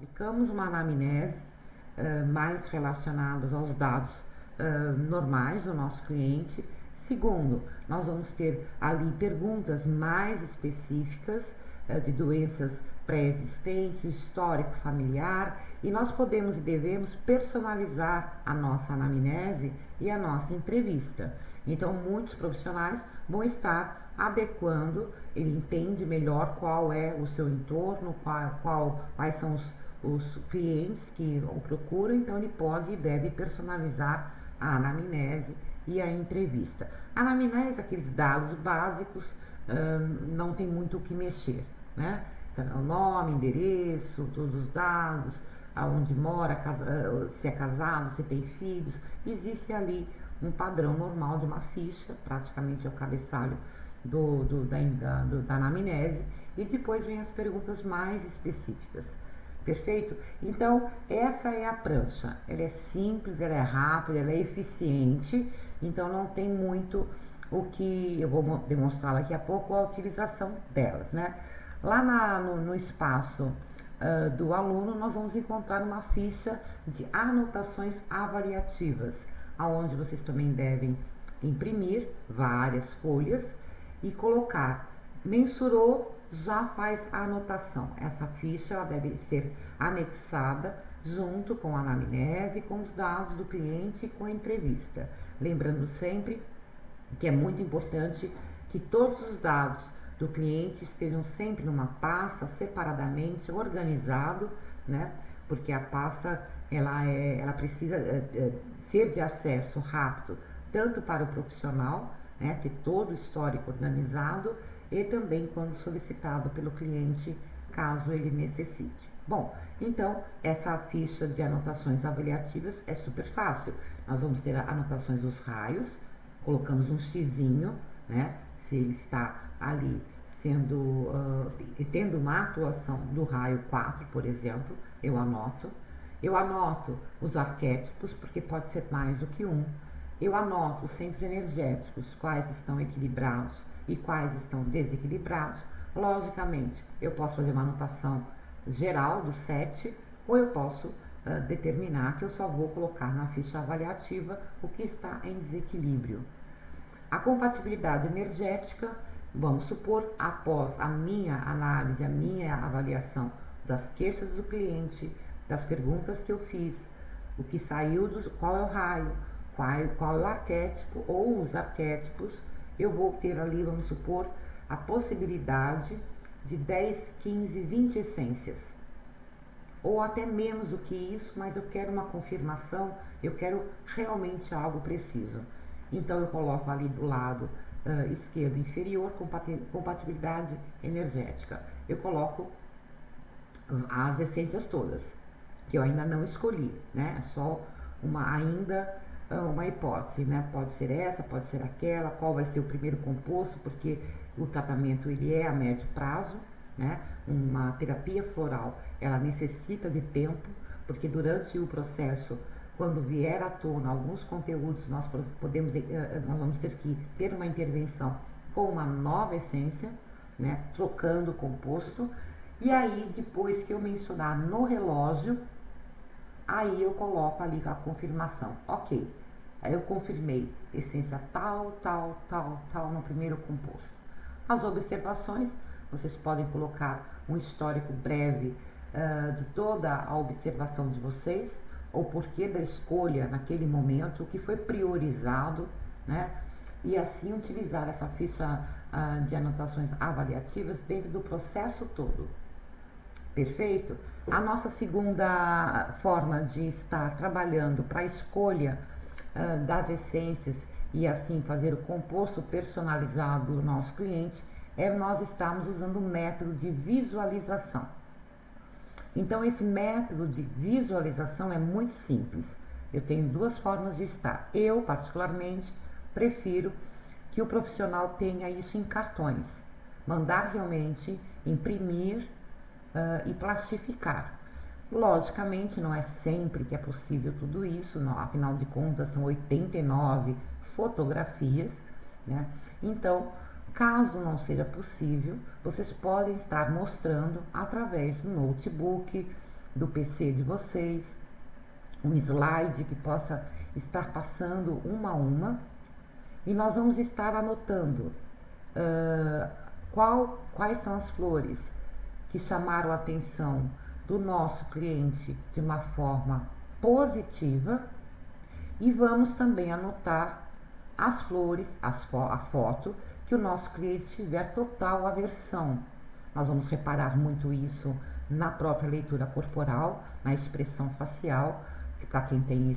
aplicamos uma anamnese mais relacionada aos dados normais do nosso cliente. Segundo, nós vamos ter ali perguntas mais específicas de doenças pré-existentes, histórico familiar, e nós podemos e devemos personalizar a nossa anamnese e a nossa entrevista. Então, muitos profissionais vão estar adequando, ele entende melhor qual é o seu entorno, quais são os clientes que o procuram, então ele pode e deve personalizar a anamnese e a entrevista. A anamnese, aqueles dados básicos, não tem muito o que mexer, né? Então, o nome, endereço, todos os dados, aonde mora, se é casado, se tem filhos, existe ali um padrão normal de uma ficha, praticamente é o cabeçalho da anamnese, e depois vem as perguntas mais específicas. Perfeito? Então, essa é a prancha. Ela é simples, ela é rápida, ela é eficiente, então não tem muito o que eu vou demonstrar daqui a pouco a utilização delas, né? Lá no espaço do aluno, nós vamos encontrar uma ficha de anotações avaliativas, aonde vocês também devem imprimir várias folhas e colocar. Mensurou, já faz a anotação. Essa ficha ela deve ser anexada junto com a anamnese, com os dados do cliente e com a entrevista. Lembrando sempre que é muito importante que todos os dados do cliente estejam sempre numa pasta, separadamente, organizado, né? Porque a pasta ela precisa ser de acesso rápido, tanto para o profissional, né, ter todo o histórico organizado, e também quando solicitado pelo cliente, caso ele necessite. Bom, então, essa ficha de anotações avaliativas é super fácil. Nós vamos ter anotações dos raios, colocamos um xizinho, né, se ele está ali tendo uma atuação do raio 4, por exemplo, eu anoto. Eu anoto os arquétipos, porque pode ser mais do que um. Eu anoto os centros energéticos, quais estão equilibrados e quais estão desequilibrados. Logicamente, eu posso fazer uma anotação geral do 7, ou eu posso determinar que eu só vou colocar na ficha avaliativa o que está em desequilíbrio. A compatibilidade energética, vamos supor, após a minha análise, a minha avaliação das queixas do cliente, das perguntas que eu fiz, o que saiu, qual é o raio, qual é o arquétipo ou os arquétipos, eu vou ter ali, vamos supor, a possibilidade de 10, 15, 20 essências. Ou até menos do que isso, mas eu quero uma confirmação, eu quero realmente algo preciso. Então eu coloco ali do lado esquerdo inferior, compatibilidade energética. Eu coloco as essências todas, que eu ainda não escolhi, né? É só uma hipótese, né? Pode ser essa, pode ser aquela, qual vai ser o primeiro composto, porque o tratamento ele é a médio prazo, né? Uma terapia floral, ela necessita de tempo, porque durante o processo, quando vier à tona alguns conteúdos, nós vamos ter que ter uma intervenção com uma nova essência, né? Trocando o composto, e aí depois que eu mencionar no relógio, aí eu coloco ali a confirmação. Ok, aí eu confirmei essência tal, tal, tal, tal no primeiro composto. As observações, vocês podem colocar um histórico breve de toda a observação de vocês, ou porquê da escolha naquele momento, o que foi priorizado, né? E assim utilizar essa ficha de anotações avaliativas dentro do processo todo. Perfeito? A nossa segunda forma de estar trabalhando para a escolha das essências e assim fazer o composto personalizado do nosso cliente é nós estarmos usando o método de visualização. Então, esse método de visualização é muito simples. Eu tenho duas formas de estar. Eu, particularmente, prefiro que o profissional tenha isso em cartões. Mandar realmente imprimir e plastificar. Logicamente, não é sempre que é possível tudo isso, não, afinal de contas, são 89 fotografias, né? Então, caso não seja possível, vocês podem estar mostrando através do notebook, do PC de vocês, um slide que possa estar passando uma a uma, e nós vamos estar anotando quais são as flores que chamaram a atenção do nosso cliente de uma forma positiva, e vamos também anotar as flores, a foto que o nosso cliente tiver total aversão. Nós vamos reparar muito isso na própria leitura corporal, na expressão facial, para quem tem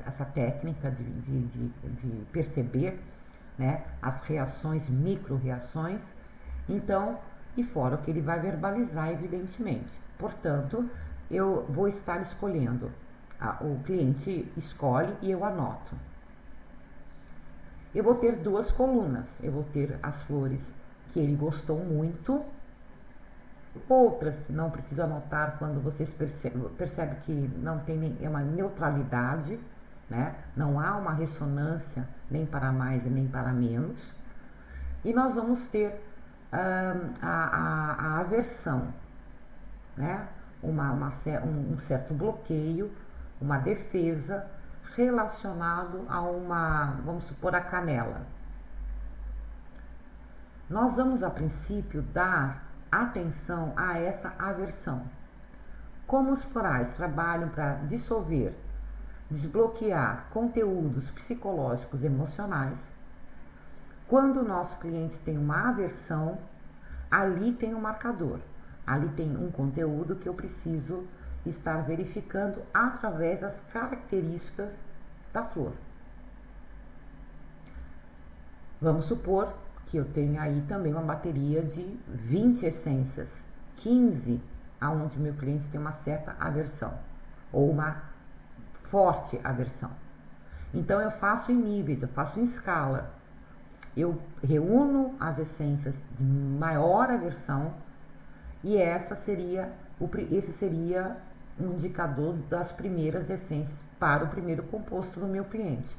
essa técnica de perceber, né, as reações, micro-reações. Então, e fora o que ele vai verbalizar, evidentemente. Portanto, eu vou estar escolhendo, o cliente escolhe e eu anoto. Eu vou ter duas colunas, eu vou ter as flores que ele gostou muito, outras não preciso anotar quando vocês percebem que não tem é uma neutralidade, né? Não há uma ressonância nem para mais e nem para menos. E nós vamos ter a aversão, né? Um certo bloqueio, uma defesa relacionado a vamos supor, a canela. Nós vamos, a princípio, dar atenção a essa aversão. Como os florais trabalham para dissolver, desbloquear conteúdos psicológicos e emocionais, quando o nosso cliente tem uma aversão, ali tem um marcador, ali tem um conteúdo que eu preciso estar verificando através das características da flor. Vamos supor que eu tenha aí também uma bateria de 20 essências, 15 aonde meu cliente tem uma certa aversão ou uma forte aversão. Então eu faço em níveis, eu faço em escala. Eu reúno as essências de maior aversão e esse seria um indicador das primeiras essências para o primeiro composto do meu cliente.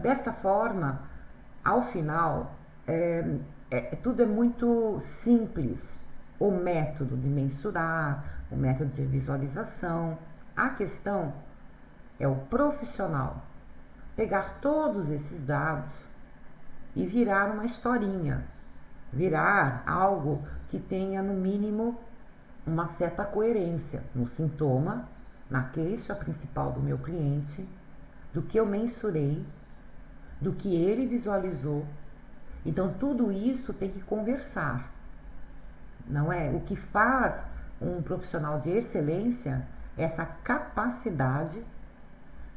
Desta forma, ao final, tudo é muito simples. O método de mensurar, o método de visualização. A questão é o profissional pegar todos esses dados e virar uma historinha, virar algo que tenha, no mínimo, uma certa coerência no sintoma, na queixa principal do meu cliente, do que eu mensurei, do que ele visualizou. Então, tudo isso tem que conversar, não é? O que faz um profissional de excelência é essa capacidade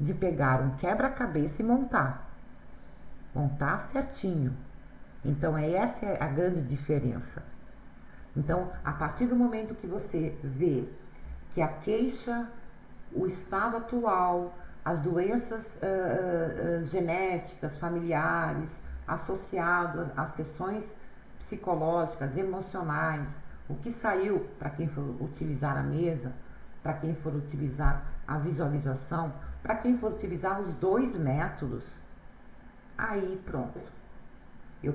de pegar um quebra-cabeça e montar certinho. Então, essa é a grande diferença. Então, a partir do momento que você vê que a queixa, o estado atual, as doenças genéticas, familiares, associadas às questões psicológicas, emocionais, o que saiu para quem for utilizar a mesa, para quem for utilizar a visualização, para quem for utilizar os dois métodos, aí pronto. Eu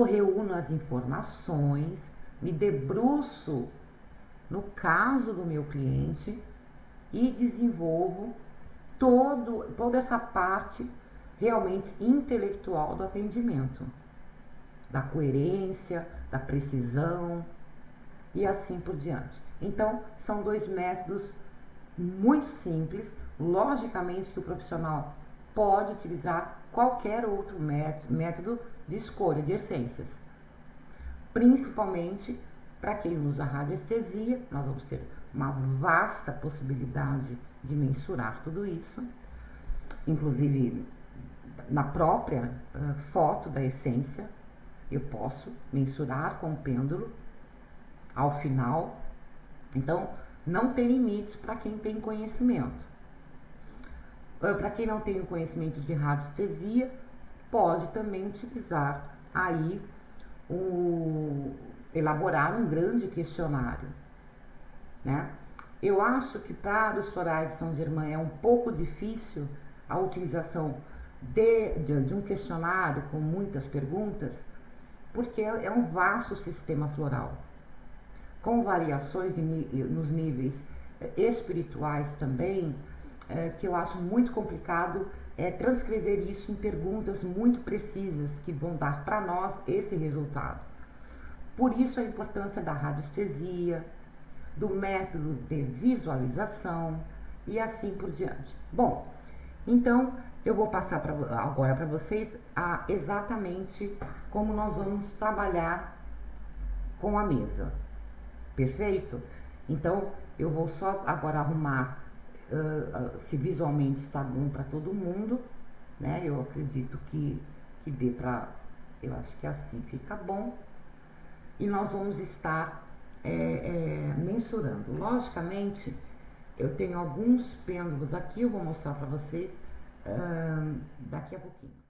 reúno as informações, me debruço no caso do meu cliente e desenvolvo toda essa parte realmente intelectual do atendimento, da coerência, da precisão e assim por diante. Então, são dois métodos muito simples. Logicamente que o profissional pode utilizar qualquer outro método de escolha de essências, principalmente para quem usa radiestesia. Nós vamos ter uma vasta possibilidade de mensurar tudo isso, inclusive na própria foto da essência, eu posso mensurar com o pêndulo ao final. Então, não tem limites para quem tem conhecimento. Para quem não tem o conhecimento de radiestesia, pode também utilizar aí elaborar um grande questionário, né? Eu acho que para os florais de São Germain é um pouco difícil a utilização de um questionário com muitas perguntas, porque é um vasto sistema floral. com variações nos níveis espirituais também, que eu acho muito complicado transcrever isso em perguntas muito precisas que vão dar para nós esse resultado. Por isso a importância da radiestesia, do método de visualização e assim por diante. Bom, então eu vou passar agora para vocês exatamente como nós vamos trabalhar com a mesa. Perfeito? Então eu vou só agora arrumar se visualmente está bom para todo mundo, né? Eu acredito que dê para, eu acho que assim fica bom. E nós vamos estar mensurando. Logicamente, eu tenho alguns pêndulos aqui, eu vou mostrar para vocês daqui a pouquinho.